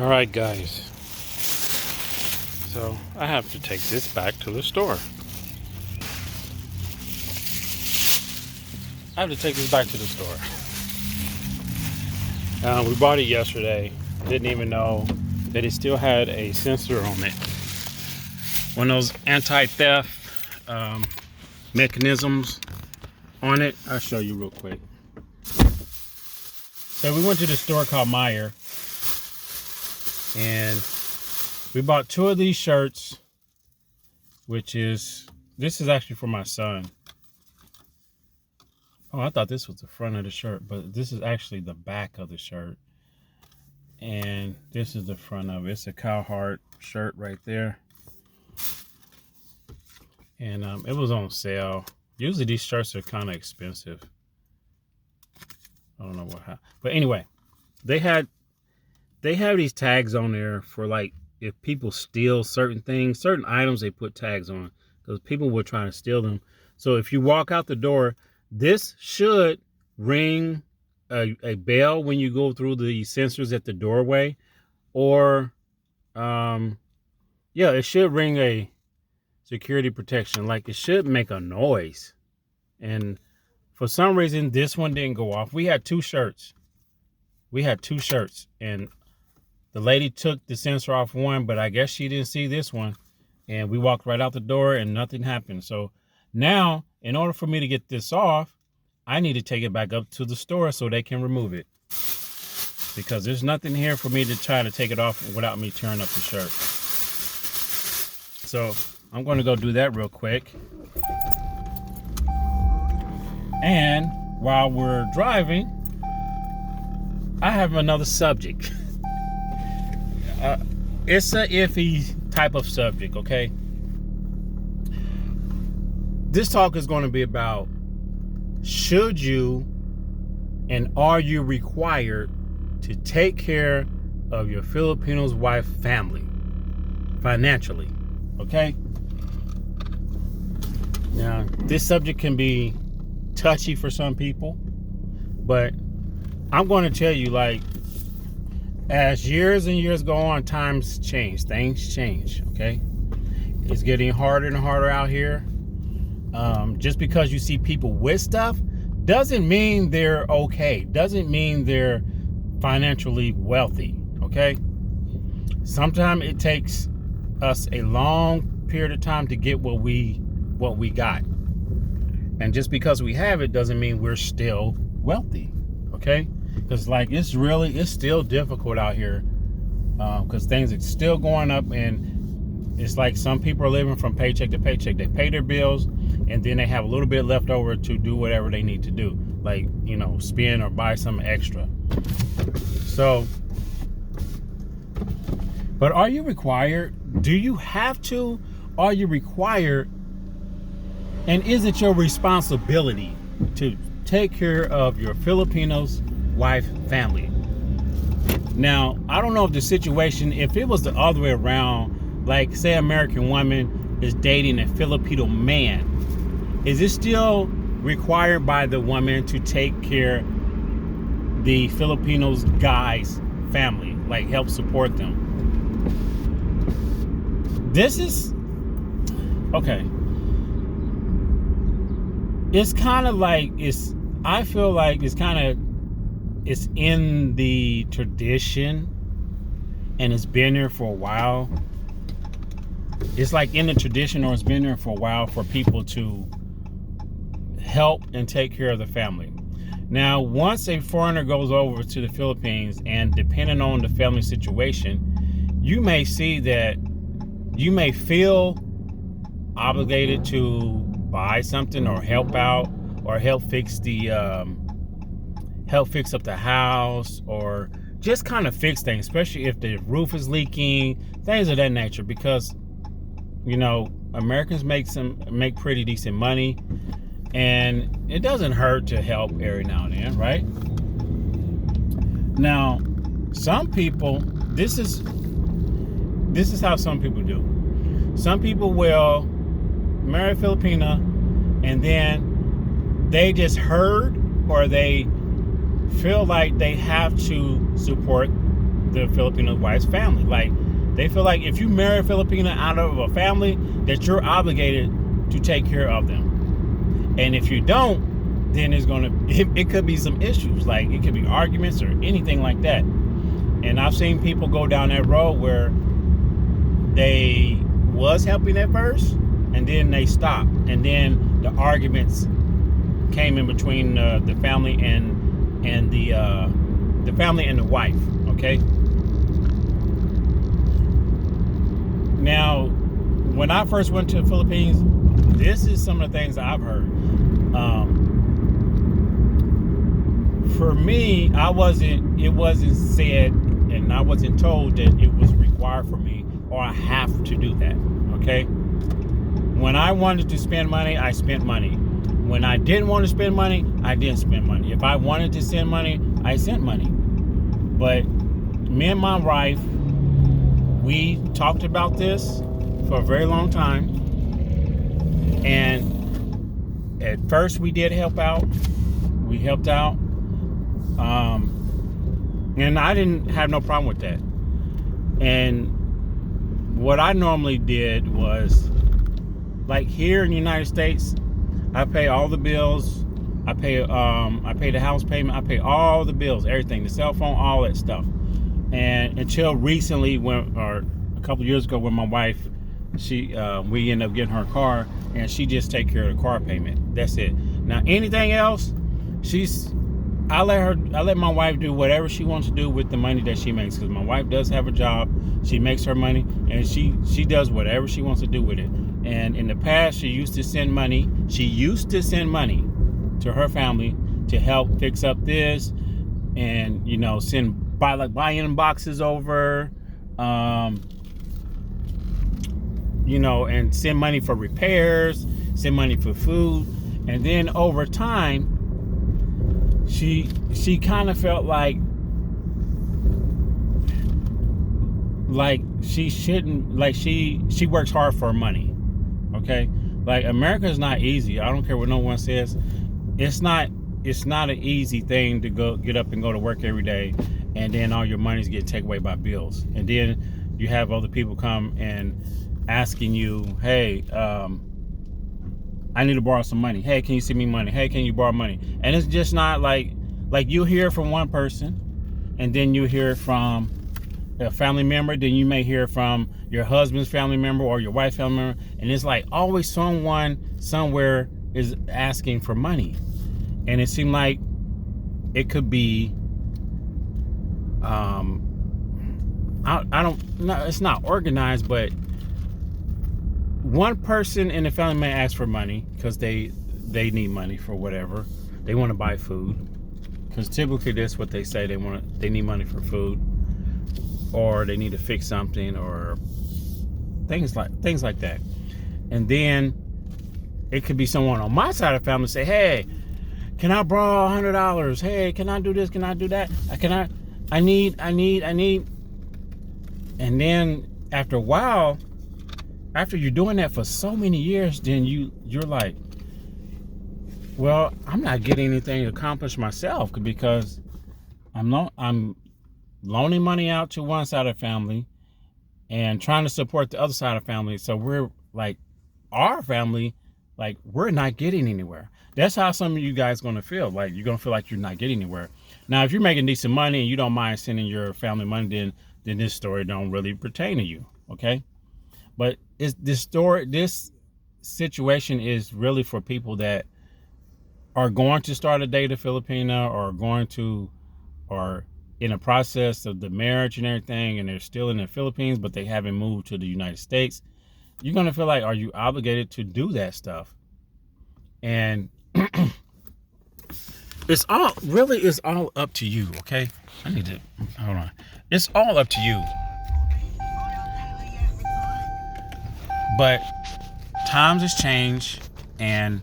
All right, guys. So I have to take this back to the store. I have to take this back to the store. We bought it yesterday. Didn't even know that it still had a sensor on it. One of those anti-theft mechanisms on it. I'll show you real quick. So we went to the store called Meijer, and we bought 2 of these shirts, this is actually for my son. Oh, I thought this was the front of the shirt, but this is actually the back of the shirt. And this is the front of it. It's a Cowheart shirt right there. And it was on sale. Usually these shirts are kind of expensive. I don't know what, but anyway, they have these tags on there for, like, if people steal certain things, certain items, they put tags on because people were trying to steal them. So if you walk out the door, this should ring a bell when you go through the sensors at the doorway, or it should ring a security protection. Like, it should make a noise. And for some reason, this one didn't go off. We had 2 shirts. And the lady took the sensor off one, but I guess she didn't see this one. And we walked right out the door and nothing happened. So now, in order for me to get this off, I need to take it back up to the store so they can remove it. Because there's nothing here for me to try to take it off without me tearing up the shirt. So I'm going to go do that real quick. And while we're driving, I have another subject. It's an iffy type of subject, okay? This talk is going to be about, should you and are you required to take care of your Filipino's wife family financially, okay? Now, this subject can be touchy for some people, but I'm going to tell you, like, as years and years go on, times change, things change, okay? It's getting harder and harder out here. Just because you see people with stuff doesn't mean they're okay, doesn't mean they're financially wealthy, okay? Sometimes it takes us a long period of time to get what we got. And just because we have it doesn't mean we're still wealthy, okay? Because, like, it's still difficult out here, because things are still going up, and it's like some people are living from paycheck to paycheck. They pay their bills, and then they have a little bit left over to do whatever they need to do, like, spend or buy something extra. So, but are you required? Do you have to? Are you required? And is it your responsibility to take care of your Filipinos wife family? Now, I don't know if the situation, if it was the other way around, like, say, American woman is dating a Filipino man, is it still required by the woman to take care the Filipinos guy's family, like help support them? This is okay. It's kind of like, I feel like it's in the tradition, and it's been there for a while. It's like in the tradition, or it's been there for a while, for people to help and take care of the family. Now, once a foreigner goes over to the Philippines, and depending on the family situation, you may see that you may feel obligated to buy something or help out, or help fix up the house, or just kind of fix things, especially if the roof is leaking, things of that nature, because Americans make pretty decent money, and it doesn't hurt to help every now and then, right? Now, some people, this is how some people do. Some people will marry a Filipina, and then they just heard, or they feel like they have to support the Filipino wife's family. Like, they feel like if you marry a Filipina out of a family, that you're obligated to take care of them. And if you don't, then it could be some issues. Like, it could be arguments or anything like that. And I've seen people go down that road where they was helping at first, and then they stopped, and then the arguments came in between the family and the family and the wife. Okay. Now, when I first went to the Philippines, this is some of the things I've heard. For me, it wasn't said, and I wasn't told that it was required for me or I have to do that. Okay. When I wanted to spend money, I spent money. When I didn't want to spend money, I didn't spend money. If I wanted to send money, I sent money. But me and my wife, we talked about this for a very long time. And at first we did help out. We helped out. And I didn't have no problem with that. And what I normally did was, like, here in the United States, I pay all the bills. I pay the house payment. I pay all the bills, everything, the cell phone, all that stuff. And until recently, or a couple years ago, when my wife, we ended up getting her a car, and she just take care of the car payment. That's it. Now, anything else, I let my wife do whatever she wants to do with the money that she makes, because my wife does have a job. She makes her money, and she does whatever she wants to do with it. And in the past, she used to send money to her family to help fix up this, and buy in boxes over, and send money for repairs, send money for food. And then over time, she kind of felt like she shouldn't, like she works hard for money. Okay, like, America is not easy. I don't care what no one says. It's not an easy thing to get up and go to work every day, and then all your money's getting taken away by bills, and then you have other people come and asking you, hey, I need to borrow some money. Hey, can you send me money? Hey, can you borrow money? And it's just not like you hear from one person, and then you hear from a family member, then you may hear from your husband's family member or your wife's family member, and it's like always someone somewhere is asking for money. And it seemed like it could be I don't know, it's not organized, but one person in the family may ask for money because they need money for whatever. They want to buy food, because typically that's what they say. They need money for food, or they need to fix something, or things like that. And then it could be someone on my side of the family say, hey, can I borrow $100? Hey, can I do this? Can I do that? I need. And then after a while, after you're doing that for so many years, then you're like, well, I'm not getting anything accomplished myself, because I'm loaning money out to one side of the family and trying to support the other side of the family. So we're like, our family, like, we're not getting anywhere. That's how some of you guys going to feel. Like, you're going to feel like you're not getting anywhere. Now, if you're making decent money and you don't mind sending your family money, then this story don't really pertain to you. Okay. But this situation is really for people that are going to start a date a Filipina, or in a process of the marriage and everything, and they're still in the Philippines, but they haven't moved to the United States. You're going to feel like, are you obligated to do that stuff? And it's all up to you. Okay. Hold on. It's all up to you. But times has changed, and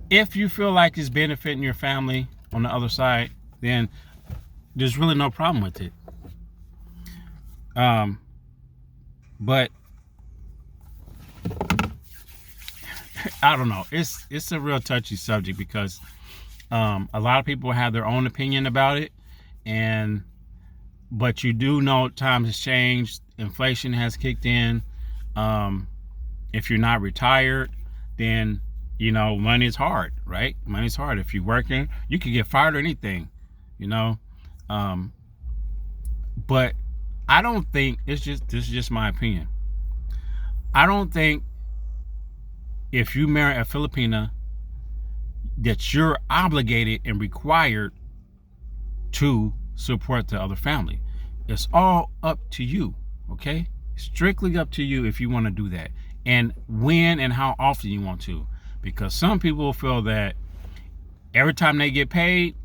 if you feel like it's benefiting your family on the other side, then there's really no problem with it. But I don't know. It's a real touchy subject, because a lot of people have their own opinion about it, and but you do know times has changed. Inflation has kicked in. Um, if you're not retired, then money is hard, right? Money's hard. If you're working, you could get fired or anything, you know. Um, but I don't think this is just my opinion. I don't think if you marry a Filipina that you're obligated and required to support the other family. It's all up to you, okay? Strictly up to you if you want to do that, and when and how often you want to. Because some people feel that every time they get paid,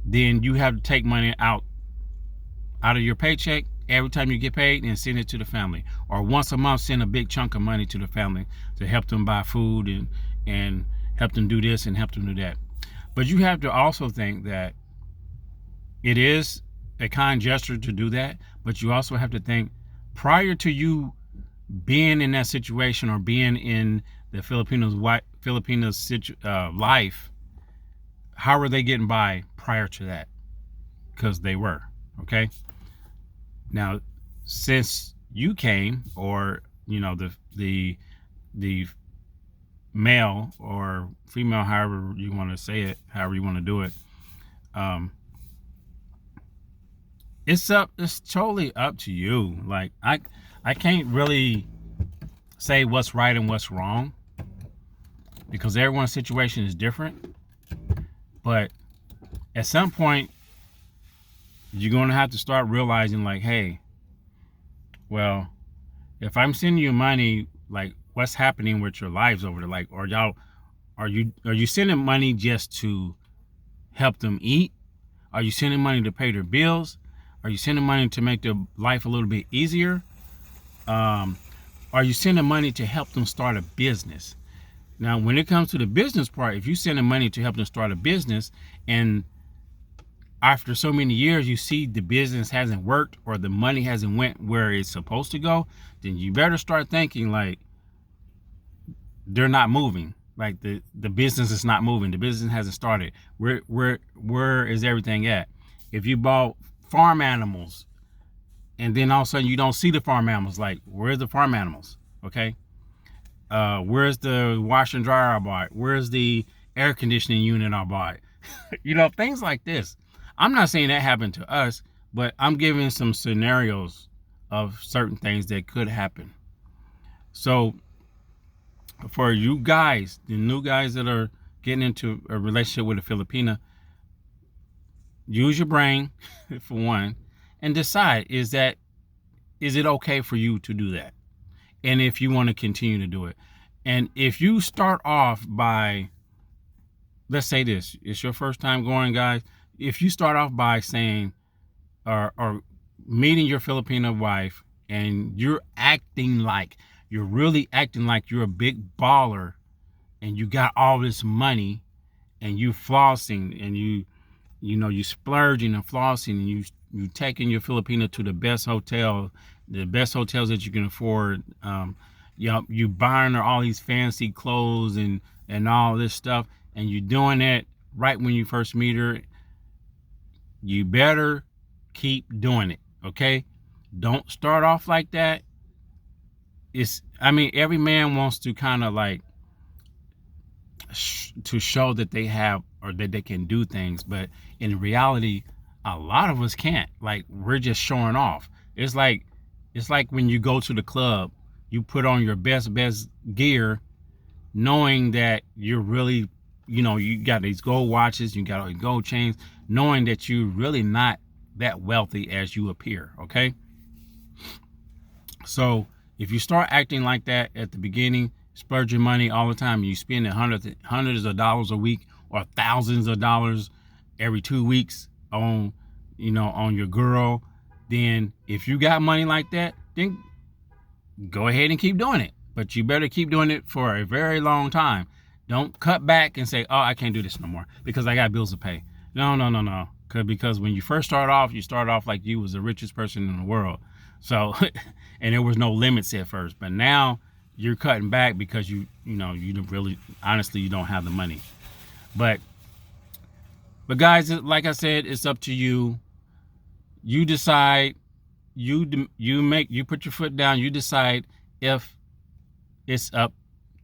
then you have to take money out of your paycheck every time you get paid and send it to the family, or once a month send a big chunk of money to the family to help them buy food and help them do this and help them do that. But you have to also think that it is a kind gesture to do that, but you also have to think, prior to you being in that situation or being in the Filipinos life, how were they getting by prior to that? Because they were, okay? Now, since you came, or the male or female, however you want to say it, however you want to do it, it's totally up to you. Like, I can't really say what's right and what's wrong, because everyone's situation is different. But at some point, you're going to have to start realizing, like, hey, well, if I'm sending you money, like, what's happening with your lives over there? Like, are you sending money just to help them eat? Are you sending money to pay their bills? Are you sending money to make their life a little bit easier? Are you sending money to help them start a business? Now, when it comes to the business part, if you're sending money to help them start a business, and after so many years you see the business hasn't worked or the money hasn't went where it's supposed to go, then you better start thinking, like, they're not moving. Like, the business is not moving. The business hasn't started. Where is everything at? If you bought farm animals and then all of a sudden you don't see the farm animals, like, where's the farm animals? Okay. Where's the washer and dryer I bought? Where's the air conditioning unit I bought? Things like this. I'm not saying that happened to us, but I'm giving some scenarios of certain things that could happen. So for you guys, the new guys that are getting into a relationship with a Filipina, use your brain for one, and decide, is it okay for you to do that? And if you want to continue to do it. And if you start off by, let's say this, it's your first time going, guys. If you start off by saying, or meeting your Filipino wife, and you're really acting like you're a big baller, and you got all this money, and you flossing, and you splurging and flossing, and you taking your Filipino to the best hotels that you can afford. You buying her all these fancy clothes and all this stuff, and you're doing that right when you first meet her. You better keep doing it, okay? Don't start off like that. Every man wants to kind of like to show that they have, or that they can do things, but in reality, a lot of us can't. Like, we're just showing off. It's like when you go to the club, you put on your best gear, knowing that you're really, you got these gold watches, you got all these gold chains, knowing that you're really not that wealthy as you appear, okay? So if you start acting like that at the beginning, splurging money all the time, you spend hundreds of dollars a week or thousands of dollars every 2 weeks on your girl, then if you got money like that, then go ahead and keep doing it. But you better keep doing it for a very long time. Don't cut back and say, oh, I can't do this no more because I got bills to pay. No. Because when you first start off like you was the richest person in the world. So, and there was no limits at first. But now you're cutting back because you don't really, honestly, you don't have the money. But But guys, like I said, it's up to you. You decide. You put your foot down. You decide if it's up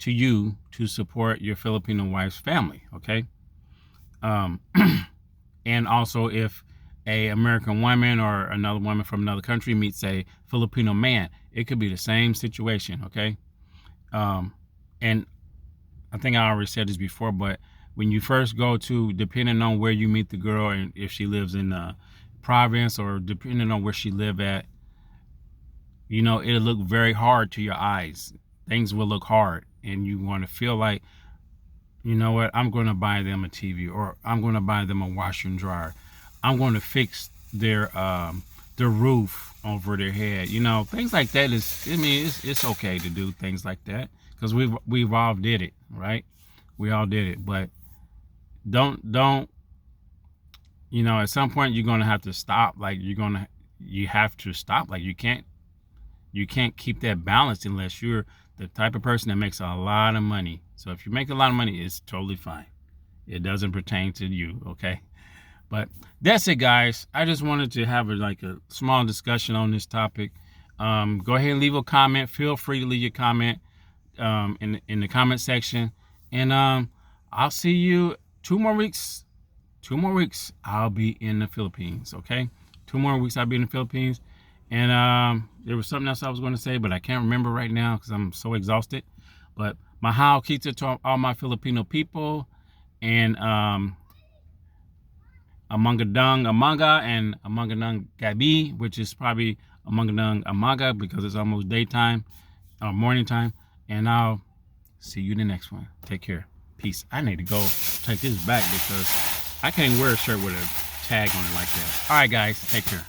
to you to support your Filipino wife's family. Okay. Um, and also if a American woman or another woman from another country meets a Filipino man, it could be the same situation. Okay. And I think I already said this before, but when you first go to, depending on where you meet the girl and if she lives in the province or depending on where she live at, you know, it'll look very hard to your eyes. Things will look hard and you want to feel like, you know what, I'm going to buy them a TV, or I'm going to buy them a washer and dryer. I'm going to fix their roof over their head. You know, things like that is, I mean, it's okay to do things like that because we've all did it, right? We all did it, but don't, you know, at some point you're going to have to stop. Like you have to stop. Like you can't keep that balance unless you're the type of person that makes a lot of money. So if you make a lot of money, it's totally fine. It doesn't pertain to you, okay? But that's it, guys. I just wanted to have a small discussion on this topic. Go ahead and leave a comment. Feel free to leave your comment in the comment section. And I'll see you 2 more weeks. 2 more weeks, I'll be in the Philippines, okay? 2 more weeks, I'll be in the Philippines. And there was something else I was going to say, but I can't remember right now because I'm so exhausted. But mahal kita to all my Filipino people, and Amangadang Amaga and Amangadang Gabi, which is probably Amangadang Amaga because it's almost daytime or morning time. And I'll see you in the next one. Take care. Peace. I need to go take this back because I can't wear a shirt with a tag on it like that. All right, guys. Take care.